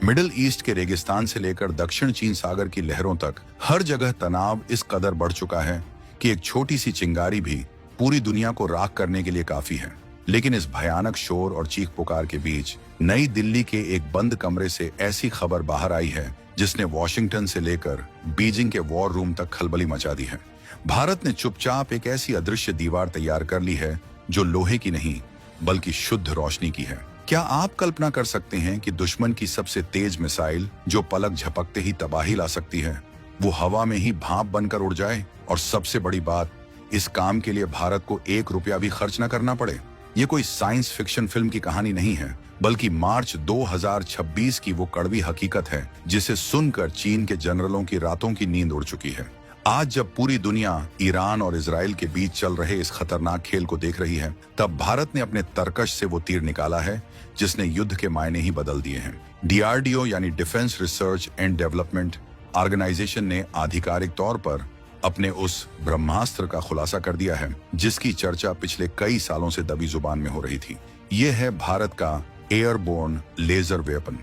Middle east के रेगिस्तान से लेकर दक्षिण चीन सागर की लहरों तक हर जगह तनाव इस कदर बढ़ चुका है कि एक छोटी सी चिंगारी भी पूरी दुनिया को राख करने के लिए काफी है। लेकिन इस भयानक शोर और चीख पुकार के बीच नई दिल्ली के एक बंद कमरे से ऐसी खबर बाहर आई है जिसने वॉशिंगटन से लेकर बीजिंग के वॉर रूम तक खलबली मचा दी है। भारत ने चुपचाप एक ऐसी अदृश्य दीवार तैयार कर ली है जो लोहे की नहीं बल्कि शुद्ध रोशनी की है। क्या आप कल्पना कर सकते हैं कि दुश्मन की सबसे तेज मिसाइल जो पलक झपकते ही तबाही ला सकती है, वो हवा में ही भाप बनकर उड़ जाए? और सबसे बड़ी बात, इस काम के लिए भारत को 1 रुपया भी खर्च न करना पड़े। ये कोई साइंस फिक्शन फिल्म की कहानी नहीं है, बल्कि मार्च 2026 की वो कड़वी हकीकत है जिसे सुनकर चीन के जनरलों की रातों की नींद उड़ चुकी है। आज जब पूरी दुनिया ईरान और इजराइल के बीच चल रहे इस खतरनाक खेल को देख रही है, तब भारत ने अपने तरकश से वो तीर निकाला है जिसने युद्ध के मायने ही बदल दिए हैं। डीआरडीओ यानी defence research and development organisation ने आधिकारिक तौर पर अपने उस ब्रह्मास्त्र का खुलासा कर दिया है जिसकी चर्चा पिछले कई सालों से दबी जुबान में हो रही थी। ये है भारत का एयरबोर्न लेजर वेपन।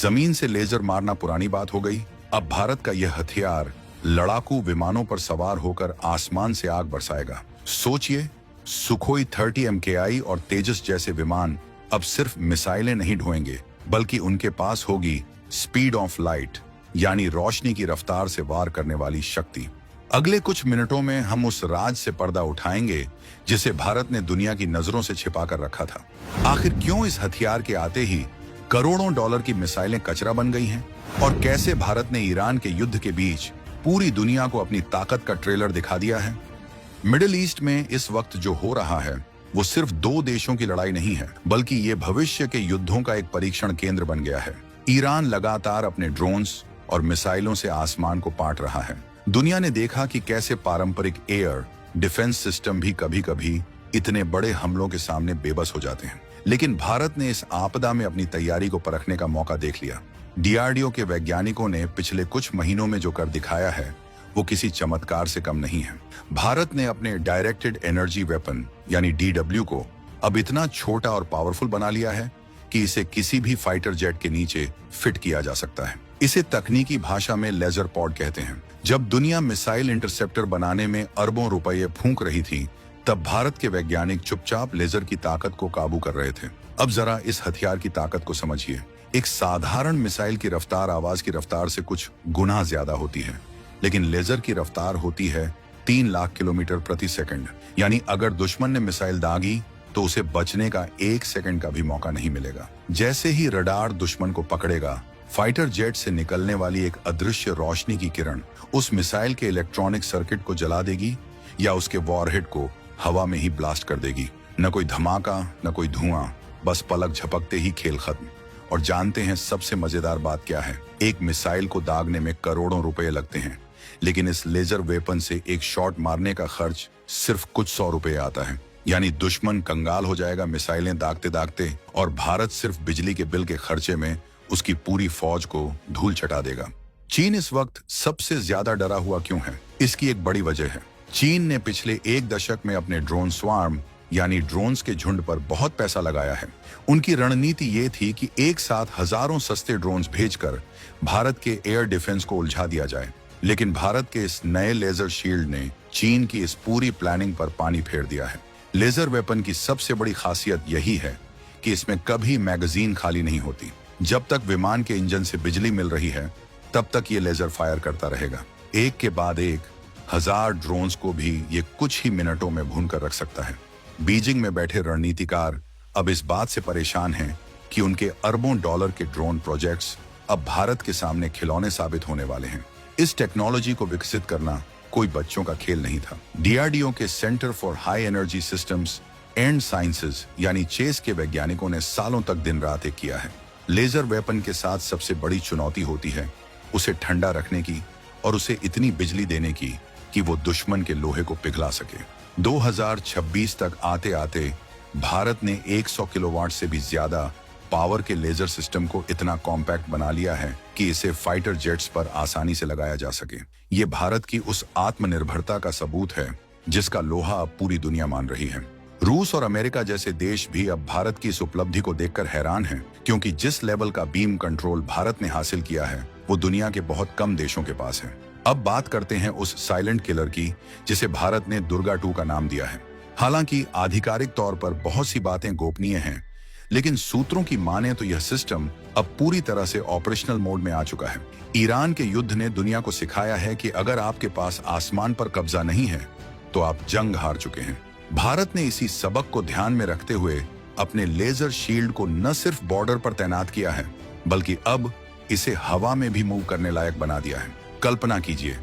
जमीन से लेजर मारना पुरानी बात हो गई। अब भारत का यह हथियार लड़ाकू विमानों पर सवार होकर आसमान से आग बरसाएगा। सोचिए, सुखोई 30 MKI और तेजस जैसे विमान अब सिर्फ मिसाइलें नहीं ढोएंगे, बल्कि उनके पास होगी स्पीड ऑफ लाइट यानी रोशनी की रफ्तार से वार करने वाली शक्ति। अगले कुछ मिनटों में हम उस राज से पर्दा उठाएंगे जिसे भारत ने दुनिया की नजरों से छिपा कर रखा था। आखिर क्यों इस हथियार के आते ही करोड़ों डॉलर की मिसाइलें कचरा बन गई हैं? और कैसे भारत ने ईरान के युद्ध के बीच पूरी दुनिया को अपनी ताकत का ट्रेलर दिखा दिया है? मिडिल ईस्ट में इस वक्त जो हो रहा है वो सिर्फ 2 देशों की लड़ाई नहीं है, बल्कि ये भविष्य के युद्धों का एक परीक्षण केंद्र बन गया है। ईरान लगातार अपने ड्रोन्स और मिसाइलों से आसमान को पाट रहा है। दुनिया ने देखा कि कैसे पारंपरिक एयर डिफेंस सिस्टम भी कभी-कभी इतने बड़े हमलों के सामने बेबस हो जाते हैं। लेकिन भारत ने इस आपदा में अपनी तैयारी को परखने का मौका देख लिया। डीआरडीओ के वैज्ञानिकों ने पिछले कुछ महीनों में जो कर दिखाया है वो किसी चमत्कार से कम नहीं है। भारत ने अपने डायरेक्टेड एनर्जी वेपन यानी DW को अब इतना छोटा और पावरफुल बना लिया है कि इसे किसी भी फाइटर जेट के नीचे फिट किया जा सकता है। इसे तकनीकी भाषा में लेजर पॉड कहते हैं। जब दुनिया मिसाइल इंटरसेप्टर बनाने में अरबों रुपए फूंक रही थी, तब भारत के वैज्ञानिक चुपचाप लेजर की ताकत को काबू कर रहे थे। अब जरा इस हथियार की ताकत को समझिए। एक साधारण मिसाइल की रफ्तार आवाज की रफ्तार से कुछ गुना ज्यादा होती है, लेकिन लेजर की रफ्तार होती है 3 लाख किलोमीटर प्रति सेकंड। यानी अगर दुश्मन ने मिसाइल दागी तो उसे बचने का 1 सेकंड का भी मौका नहीं मिलेगा। जैसे ही रडार दुश्मन को पकड़ेगा, फाइटर जेट से निकलने वाली एक अदृश्य रोशनी की किरण उस मिसाइल के इलेक्ट्रॉनिक सर्किट को जला देगी या उसके वॉरहेड को हवा में ही ब्लास्ट कर देगी। न कोई धमाका, न कोई धुआं, बस पलक झपकते ही खेल खत्म। और जानते हैं सबसे मजेदार बात क्या है? एक मिसाइल को दागने में करोड़ों रुपए लगते हैं, लेकिन इस लेजर वेपन से एक शॉट मारने का खर्च सिर्फ कुछ 100 रुपए आता है। यानी दुश्मन कंगाल हो जाएगा मिसाइलें दागते दागते, और भारत सिर्फ बिजली के बिल के खर्चे में उसकी पूरी फौज को धूल चटा देगा। चीन इस वक्त सबसे ज्यादा डरा हुआ क्यों है? इसकी एक बड़ी वजह है। चीन ने पिछले 1 दशक में अपने ड्रोन स्वार्म यानी ड्रोन्स के झुंड पर बहुत पैसा लगाया है। उनकी रणनीति ये थी कि एक साथ हजारों सस्ते ड्रोन्स भेजकर भारत के एयर डिफेंस को उलझा दिया जाए। लेकिन भारत के इस नए लेजर शील्ड ने चीन की इस पूरी प्लानिंग पर पानी फेर दिया है। लेजर वेपन की सबसे बड़ी खासियत यही है कि इसमें कभी मैगजीन खाली नहीं होती। जब तक विमान के इंजन से बिजली मिल रही है, तब तक ये लेजर फायर करता रहेगा। एक के बाद एक 1000 ड्रोन्स को भी ये कुछ ही मिनटों में भून कर रख सकता है। बीजिंग में बैठे रणनीतिकार अब इस बात से परेशान हैं कि उनके अरबों डॉलर के ड्रोन प्रोजेक्ट्स अब भारत के सामने खिलौने साबित होने वाले हैं। इस टेक्नोलॉजी को विकसित करना कोई बच्चों का खेल नहीं था। डीआरडीओ के centre for high energy systems and sciences यानी चेस के वैज्ञानिकों ने सालों तक दिन रात एक किया है। लेजर वेपन के साथ सबसे बड़ी चुनौती होती है उसे ठंडा रखने की और उसे इतनी बिजली देने की कि वो दुश्मन के लोहे को पिघला सके। 2026 तक आते आते भारत ने 100 किलोवाट से भी ज्यादा पावर के लेजर सिस्टम को इतना कॉम्पैक्ट बना लिया है कि इसे फाइटर जेट्स पर आसानी से लगाया जा सके। ये भारत की उस आत्मनिर्भरता का सबूत है जिसका लोहा अब पूरी दुनिया मान रही है। रूस और अमेरिका जैसे देश भी अब भारत की इस उपलब्धि को देखकर हैरान हैं, क्योंकि जिस लेवल का बीम कंट्रोल भारत ने हासिल किया है वो दुनिया के बहुत कम देशों के पास है। अब बात करते हैं उस साइलेंट किलर की जिसे भारत ने दुर्गा 2 का नाम दिया है। हालांकि आधिकारिक तौर पर बहुत सी बातें गोपनीय हैं, लेकिन सूत्रों की माने तो यह सिस्टम अब पूरी तरह से ऑपरेशनल मोड में आ चुका है। ईरान के युद्ध ने दुनिया को सिखाया है कि अगर आपके पास आसमान पर कब्जा नहीं है तो आप जंग हार चुके हैं। भारत ने इसी सबक को ध्यान में रखते हुए अपने लेजर शील्ड को न सिर्फ बॉर्डर पर तैनात किया है, बल्कि अब इसे हवा में भी मूव करने लायक बना दिया है। कल्पना कीजिए,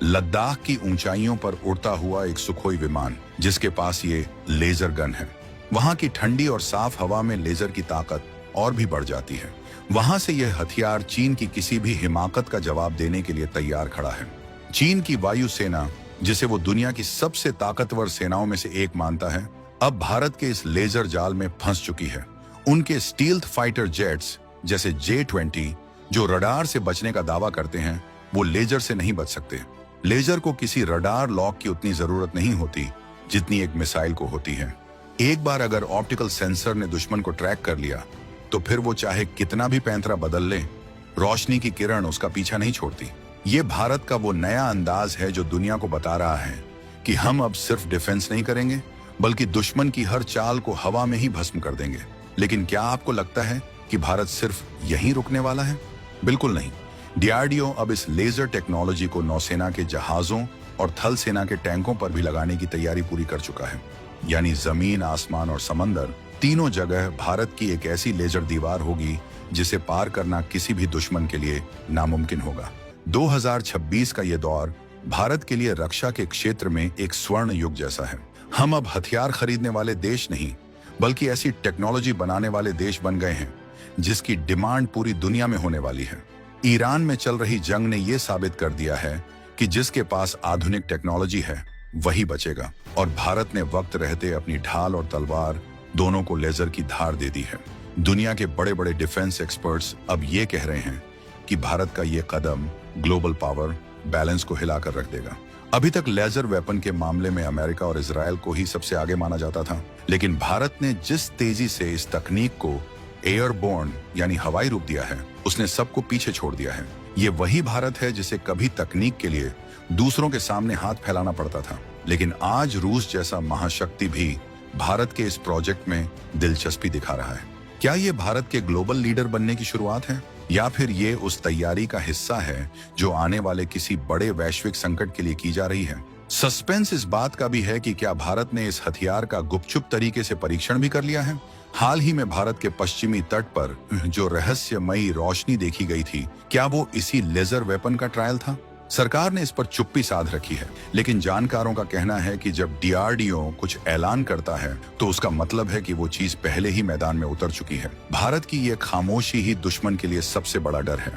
लद्दाख की ऊंचाइयों पर उड़ता हुआ एक सुखोई विमान जिसके पास ये लेजर गन है। वहां की ठंडी और साफ हवा में लेजर की ताकत और भी बढ़ जाती है। वहां से यह हथियार चीन की किसी भी हिमाकत का जवाब देने के लिए तैयार खड़ा है। चीन की वायु सेना, जिसे वो दुनिया की सबसे ताकतवर सेनाओं में से एक मानता है, अब भारत के इस लेजर जाल में फंस चुकी है। उनके स्टील्थ फाइटर जेट्स जैसे J-20 जो रडार से बचने का दावा करते हैं, वो लेजर से नहीं बच सकते। लेजर को किसी रडार लॉक की उतनी जरूरत नहीं होती जितनी एक मिसाइल को होती है। एक बार अगर ऑप्टिकल सेंसर ने दुश्मन को ट्रैक कर लिया तो फिर वो चाहे कितना भी पैंतरा बदल ले, रोशनी की किरण उसका पीछा नहीं छोड़ती। ये भारत का वो नया अंदाज है जो दुनिया को बता रहा है कि हम अब सिर्फ डिफेंस नहीं करेंगे, बल्कि दुश्मन की हर चाल को हवा में ही भस्म कर देंगे। लेकिन क्या आपको लगता है कि भारत सिर्फ यहीं रुकने वाला है? बिल्कुल नहीं। DRDO अब इस लेजर टेक्नोलॉजी को नौसेना के जहाजों और थल सेना के टैंकों पर भी लगाने की तैयारी पूरी कर चुका है। यानी जमीन, आसमान और समंदर, तीनों जगह भारत की एक ऐसी लेजर दीवार होगी जिसे पार करना किसी भी दुश्मन के लिए नामुमकिन होगा। 2026 का ये दौर भारत के लिए रक्षा के क्षेत्र में एक स्वर्ण युग जैसा है। हम अब हथियार खरीदने वाले देश नहीं, बल्कि ऐसी टेक्नोलॉजी बनाने वाले देश बन गए हैं जिसकी डिमांड पूरी दुनिया में होने वाली है। ईरान में चल रही जंग ने यह साबित कर दिया है कि जिसके पास आधुनिक टेक्नोलॉजी है वही बचेगा, और भारत ने वक्त रहते अपनी ढाल और तलवार दोनों को लेजर की धार दे दी है। दुनिया के बड़े बड़े डिफेंस एक्सपर्ट्स अब ये कह रहे हैं कि भारत का ये कदम ग्लोबल पावर बैलेंस को हिलाकर रख देगा। अभी तक लेजर वेपन के मामले में अमेरिका और इजराइल को ही सबसे आगे माना जाता था, लेकिन भारत ने जिस तेजी से इस तकनीक को एयरबोर्न यानी हवाई रूप दिया है, उसने सबको पीछे छोड़ दिया है। ये वही भारत है जिसे कभी तकनीक के लिए दूसरों के सामने हाथ फैलाना पड़ता था, लेकिन आज रूस जैसा महाशक्ति भी भारत के इस प्रोजेक्ट में दिलचस्पी दिखा रहा है। क्या ये भारत के ग्लोबल लीडर बनने की शुरुआत है, या फिर ये उस तैयारी का हिस्सा है जो आने वाले किसी बड़े वैश्विक संकट के लिए की जा रही है? सस्पेंस इस बात का भी है कि क्या भारत ने इस हथियार का गुपचुप तरीके से परीक्षण भी कर लिया है। हाल ही में भारत के पश्चिमी तट पर जो रहस्यमयी रोशनी देखी गई थी, क्या वो इसी लेजर वेपन का ट्रायल था? सरकार ने इस पर चुप्पी साध रखी है, लेकिन जानकारों का कहना है कि जब DRDO कुछ ऐलान करता है तो उसका मतलब है कि वो चीज पहले ही मैदान में उतर चुकी है। भारत की ये खामोशी ही दुश्मन के लिए सबसे बड़ा डर है।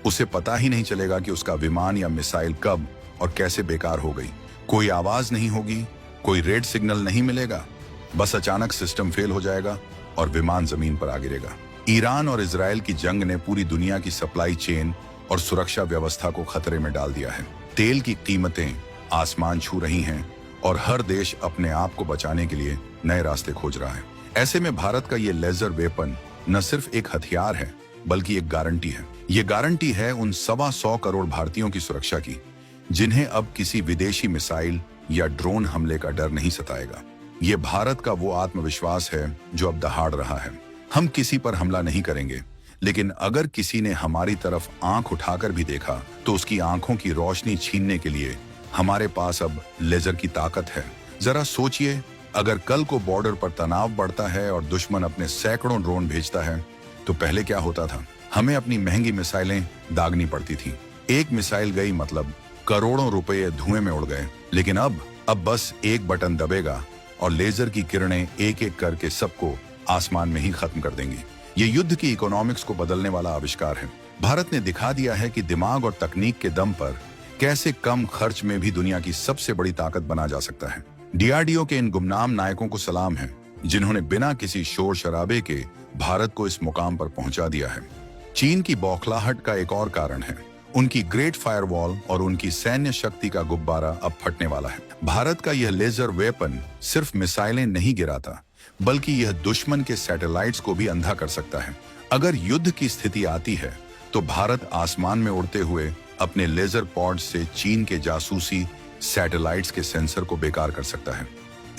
उसे पता ही नहीं चलेगा कि उसका विमान या मिसाइल कब और कैसे बेकार हो गई। कोई आवाज नहीं होगी, कोई रेड सिग्नल नहीं मिलेगा, बस अचानक सिस्टम फेल हो जाएगा और विमान जमीन पर आ गिरेगा। ईरान और इजराइल की जंग ने पूरी दुनिया की सप्लाई चेन और सुरक्षा व्यवस्था को खतरे में डाल दिया है। तेल की कीमतें आसमान छू रही हैं और हर देश अपने आप को बचाने के लिए नए रास्ते खोज रहा है। ऐसे में भारत का ये लेजर वेपन न सिर्फ एक हथियार है, बल्कि एक गारंटी है। ये गारंटी है उन 125 करोड़ भारतीयों की सुरक्षा की, जिन्हें अब किसी विदेशी मिसाइल या ड्रोन हमले का डर नहीं सताएगा। ये भारत का वो आत्मविश्वास है जो अब दहाड़ रहा है। हम किसी पर हमला नहीं करेंगे, लेकिन अगर किसी ने हमारी तरफ आंख उठाकर भी देखा तो उसकी आंखों की रोशनी छीनने के लिए हमारे पास अब लेजर की ताकत है। जरा सोचिए, अगर कल को बॉर्डर पर तनाव बढ़ता है और दुश्मन अपने सैकड़ों ड्रोन भेजता है तो पहले क्या होता था? हमें अपनी महंगी मिसाइलें दागनी पड़ती थी। एक मिसाइल गई मतलब करोड़ों रुपए धुएं में उड़ गए। लेकिन अब बस एक बटन दबेगा और लेजर की किरणें एक एक करके सबको आसमान में ही खत्म कर देंगी। ये युद्ध की इकोनॉमिक्स को बदलने वाला आविष्कार है। भारत ने दिखा दिया है कि दिमाग और तकनीक के दम पर कैसे कम खर्च में भी दुनिया की सबसे बड़ी ताकत बना जा सकता है। DRDO के इन गुमनाम नायकों को सलाम है, जिन्होंने बिना किसी शोर शराबे के भारत को इस मुकाम पर पहुंचा दिया है। चीन की बौखलाहट का एक और कारण है, उनकी ग्रेट फायरवॉल और उनकी सैन्य शक्ति का गुब्बारा अब फटने वाला है। भारत का यह लेजर वेपन सिर्फ मिसाइलें नहीं गिराता, बल्कि यह दुश्मन के सैटेलाइट्स को भी अंधा कर सकता है। अगर युद्ध की स्थिति आती है तो भारत आसमान में उड़ते हुए अपने लेजर पॉड से चीन के जासूसी सैटेलाइट्स के सेंसर को बेकार कर सकता है।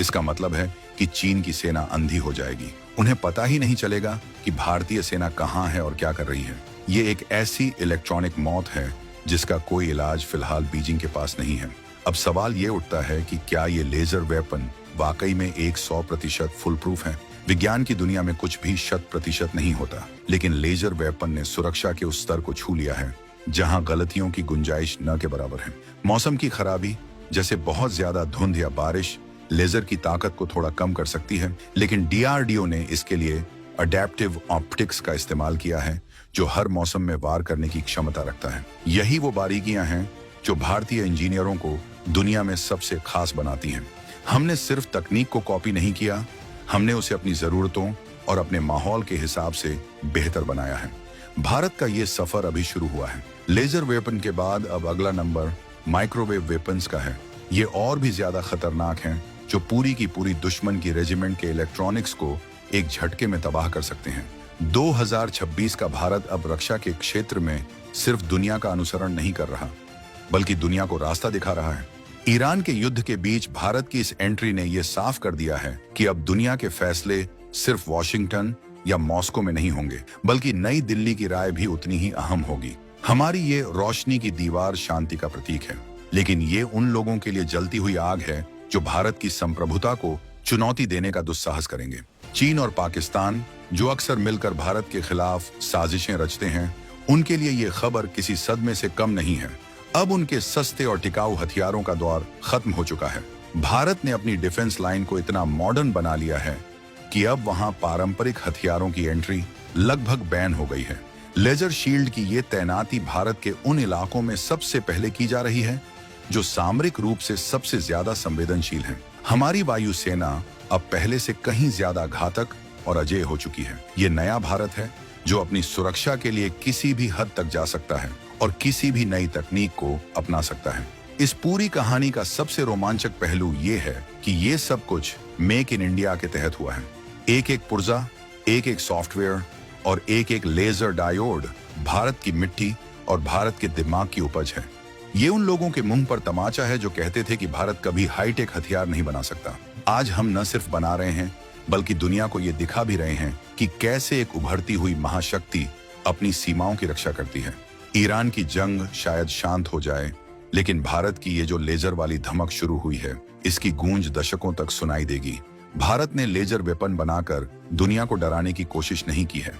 इसका मतलब है कि चीन की सेना अंधी हो जाएगी। उन्हें पता ही नहीं चलेगा कि भारतीय सेना कहां है और क्या कर रही है। ये एक ऐसी इलेक्ट्रॉनिक मौत है जिसका कोई इलाज फिलहाल बीजिंग के पास नहीं है। अब सवाल ये उठता है कि क्या ये लेजर वेपन वाकई में 100% फुल प्रूफ है। विज्ञान की दुनिया में कुछ भी 100% नहीं होता, लेकिन लेजर वेपन ने सुरक्षा के उस स्तर को छू लिया है जहां गलतियों की गुंजाइश न के बराबर है। मौसम की खराबी जैसे बहुत ज्यादा धुंध या बारिश लेजर की ताकत को थोड़ा कम कर सकती है, लेकिन डीआरडीओ ने इसके लिए अडेप्टिव ऑप्टिक्स का इस्तेमाल किया है जो हर मौसम में वार करने की क्षमता रखता है। यही वो बारीकियां हैं जो भारतीय इंजीनियरों को दुनिया में सबसे खास बनाती हैं। हमने सिर्फ तकनीक को कॉपी नहीं किया, हमने उसे अपनी जरूरतों और अपने माहौल के हिसाब से बेहतर बनाया है। भारत का ये सफर अभी शुरू हुआ है। लेजर वेपन के बाद अब अगला नंबर माइक्रोवेव वेपन्स का है। ये और भी ज्यादा खतरनाक हैं, जो पूरी की पूरी दुश्मन की रेजिमेंट के इलेक्ट्रॉनिक्स को एक झटके में तबाह कर सकते हैं। 2026 का भारत अब रक्षा के क्षेत्र में सिर्फ दुनिया का अनुसरण नहीं कर रहा, बल्कि दुनिया को रास्ता दिखा रहा है। ईरान के युद्ध के बीच भारत की इस एंट्री ने यह साफ कर दिया है कि अब दुनिया के फैसले सिर्फ वॉशिंगटन या मॉस्को में नहीं होंगे, बल्कि नई दिल्ली की राय भी उतनी ही अहम होगी। हमारी ये रोशनी की दीवार शांति का प्रतीक है, लेकिन ये उन लोगों के लिए जलती हुई आग है जो भारत की संप्रभुता को चुनौती देने का दुस्साहस करेंगे। चीन और पाकिस्तान, जो अक्सर मिलकर भारत के खिलाफ साजिशें रचते हैं, उनके लिए ये खबर किसी सदमे से कम नहीं है। अब उनके सस्ते और टिकाऊ हथियारों का दौर खत्म हो चुका है। भारत ने अपनी डिफेंस लाइन को इतना मॉडर्न बना लिया है कि अब वहां पारंपरिक हथियारों की एंट्री लगभग बैन हो गई है। लेजर शील्ड की ये तैनाती भारत के उन इलाकों में सबसे पहले की जा रही है जो सामरिक रूप से सबसे ज्यादा संवेदनशील हैं। हमारी वायुसेना अब पहले से कहीं ज्यादा घातक और अजेय हो चुकी है। ये नया भारत है जो अपनी सुरक्षा के लिए किसी भी हद तक जा सकता है और किसी भी नई तकनीक को अपना सकता है। इस पूरी कहानी का सबसे रोमांचक पहलू ये है कि ये सब कुछ मेक इन इंडिया के तहत हुआ है। एक एक पुर्जा, एक एक सॉफ्टवेयर और एक एक लेजर डायोड भारत की मिट्टी और भारत के दिमाग की उपज है। ये उन लोगों के मुंह पर तमाचा है जो कहते थे कि भारत कभी हाईटेक हथियार नहीं बना सकता। आज हम न सिर्फ बना रहे हैं, बल्कि दुनिया को ये दिखा भी रहे हैं कि कैसे एक उभरती हुई महाशक्ति अपनी सीमाओं की रक्षा करती है। ईरान की जंग शायद शांत हो जाए, लेकिन भारत की ये जो लेजर वाली धमक शुरू हुई है, इसकी गूंज दशकों तक सुनाई देगी। भारत ने लेजर वेपन बनाकर दुनिया को डराने की कोशिश नहीं की है,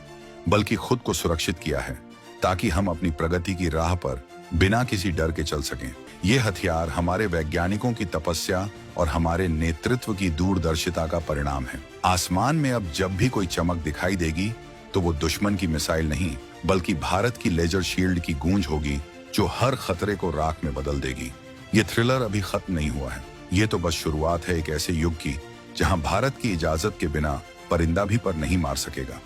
बल्कि खुद को सुरक्षित किया है, ताकि हम अपनी प्रगति की राह पर बिना किसी डर के चल सकें। ये हथियार हमारे वैज्ञानिकों की तपस्या और हमारे नेतृत्व की दूरदर्शिता का परिणाम है। आसमान में अब जब भी कोई चमक दिखाई देगी, तो वो दुश्मन की मिसाइल नहीं, बल्कि भारत की लेजर शील्ड की गूंज होगी, जो हर खतरे को राख में बदल देगी। ये थ्रिलर अभी खत्म नहीं हुआ है। ये तो बस शुरुआत है एक ऐसे युग की जहां भारत की इजाजत के बिना परिंदा भी पर नहीं मार सकेगा।